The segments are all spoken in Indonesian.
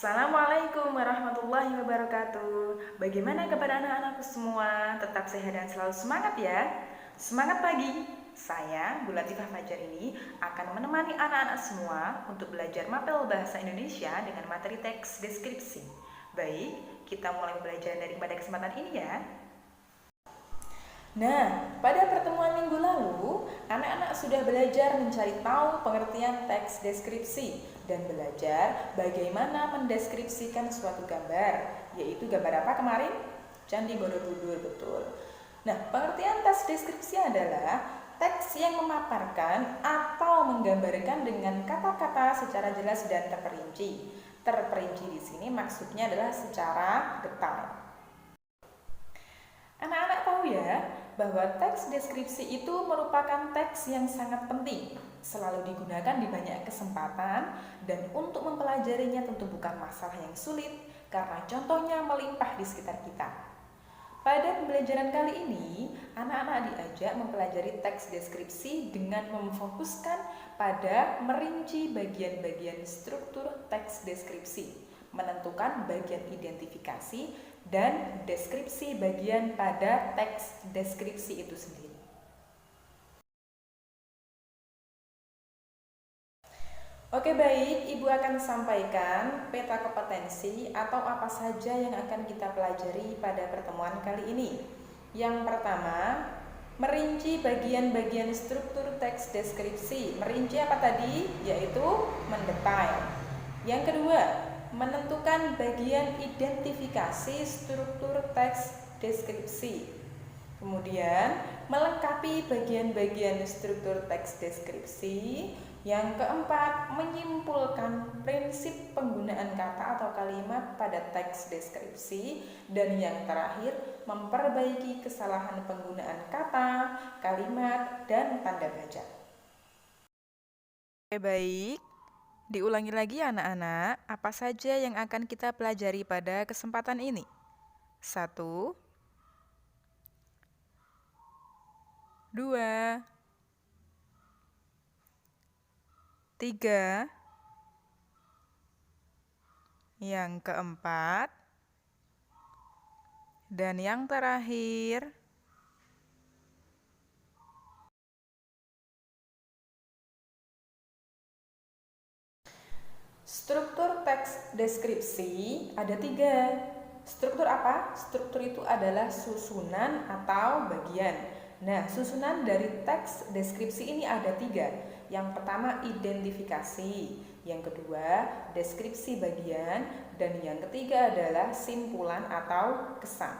Assalamualaikum warahmatullahi wabarakatuh. Bagaimana kabar anak-anakku semua? Tetap sehat dan selalu semangat ya. Semangat pagi. Saya, Bu Latifah Fajar ini akan menemani anak-anak semua untuk belajar mapel bahasa Indonesia dengan materi teks deskripsi. Baik, kita mulai belajar pada kesempatan ini ya. Nah, pada pertemuan minggu lalu, anak-anak sudah belajar mencari tahu pengertian teks deskripsi dan belajar bagaimana mendeskripsikan suatu gambar, yaitu gambar apa kemarin? Candi Borobudur, betul. Nah, pengertian teks deskripsi adalah teks yang memaparkan atau menggambarkan dengan kata-kata secara jelas dan terperinci. Terperinci di sini maksudnya adalah secara detail. Anak-anak tahu ya, bahwa teks deskripsi itu merupakan teks yang sangat penting, selalu digunakan di banyak kesempatan, dan untuk mempelajarinya tentu bukan masalah yang sulit, karena contohnya melimpah di sekitar kita. Pada pembelajaran kali ini, anak-anak diajak mempelajari teks deskripsi dengan memfokuskan pada merinci bagian-bagian struktur teks deskripsi, menentukan bagian identifikasi, dan deskripsi bagian pada teks deskripsi itu sendiri. Oke baik, Ibu akan sampaikan peta kompetensi atau apa saja yang akan kita pelajari pada pertemuan kali ini. Yang pertama, merinci bagian-bagian struktur teks deskripsi. Merinci apa tadi? Yaitu mendetail. Yang kedua, menentukan bagian identifikasi struktur teks deskripsi. Kemudian, melengkapi bagian-bagian struktur teks deskripsi. Yang keempat, menyimpulkan prinsip penggunaan kata atau kalimat pada teks deskripsi. Dan yang terakhir, memperbaiki kesalahan penggunaan kata, kalimat, dan tanda baca. Oke, baik. Diulangi lagi anak-anak, apa saja yang akan kita pelajari pada kesempatan ini? 1, 2, 3, yang keempat, dan yang terakhir. Struktur teks deskripsi ada 3. Struktur apa? Struktur itu adalah susunan atau bagian. Nah, susunan dari teks deskripsi ini ada 3. Yang pertama identifikasi, yang kedua deskripsi bagian, dan yang ketiga adalah simpulan atau kesan.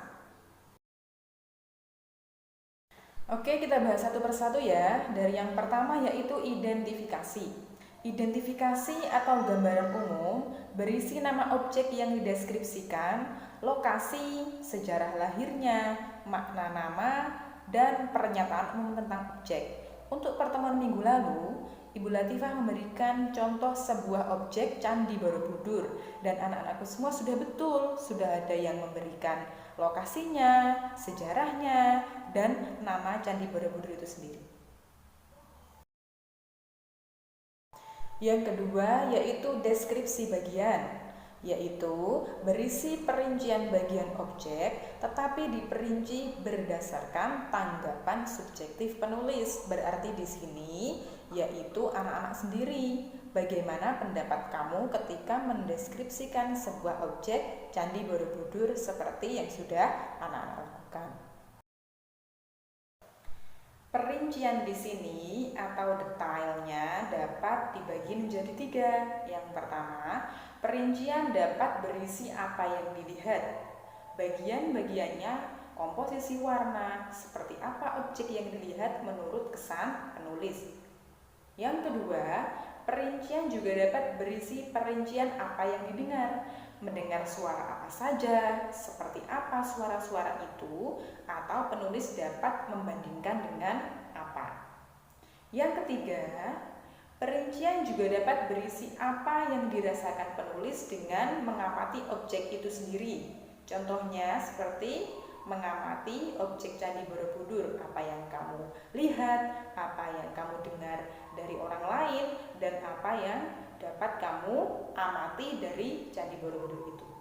Oke, kita bahas satu persatu ya. Dari yang pertama yaitu identifikasi. Identifikasi atau gambaran umum berisi nama objek yang dideskripsikan, lokasi, sejarah lahirnya, makna nama, dan pernyataan umum tentang objek. Untuk pertemuan minggu lalu, Ibu Latifah memberikan contoh sebuah objek Candi Borobudur, dan anak-anakku semua sudah betul, sudah ada yang memberikan lokasinya, sejarahnya, dan nama Candi Borobudur itu sendiri. Yang kedua yaitu deskripsi bagian, yaitu berisi perincian bagian objek tetapi diperinci berdasarkan tanggapan subjektif penulis. Berarti di sini yaitu anak-anak sendiri. Bagaimana pendapat kamu ketika mendeskripsikan sebuah objek Candi Borobudur seperti yang sudah anak-anak lakukan? Perincian di sini atau detailnya dapat dibagi menjadi 3. Yang pertama, perincian dapat berisi apa yang dilihat. Bagian-bagiannya, komposisi warna, seperti apa objek yang dilihat menurut kesan penulis. Yang kedua, perincian juga dapat berisi perincian apa yang didengar. Mendengar suara apa saja, seperti apa suara-suara itu, atau penulis dapat membandingkan dengan apa. Yang ketiga, perincian juga dapat berisi apa yang dirasakan penulis dengan mengamati objek itu sendiri. Contohnya seperti mengamati objek Candi Borobudur, apa yang kamu lihat, apa yang kamu dengar dari orang lain, dan apa yang dapat kamu amati dari Candi Borobudur itu.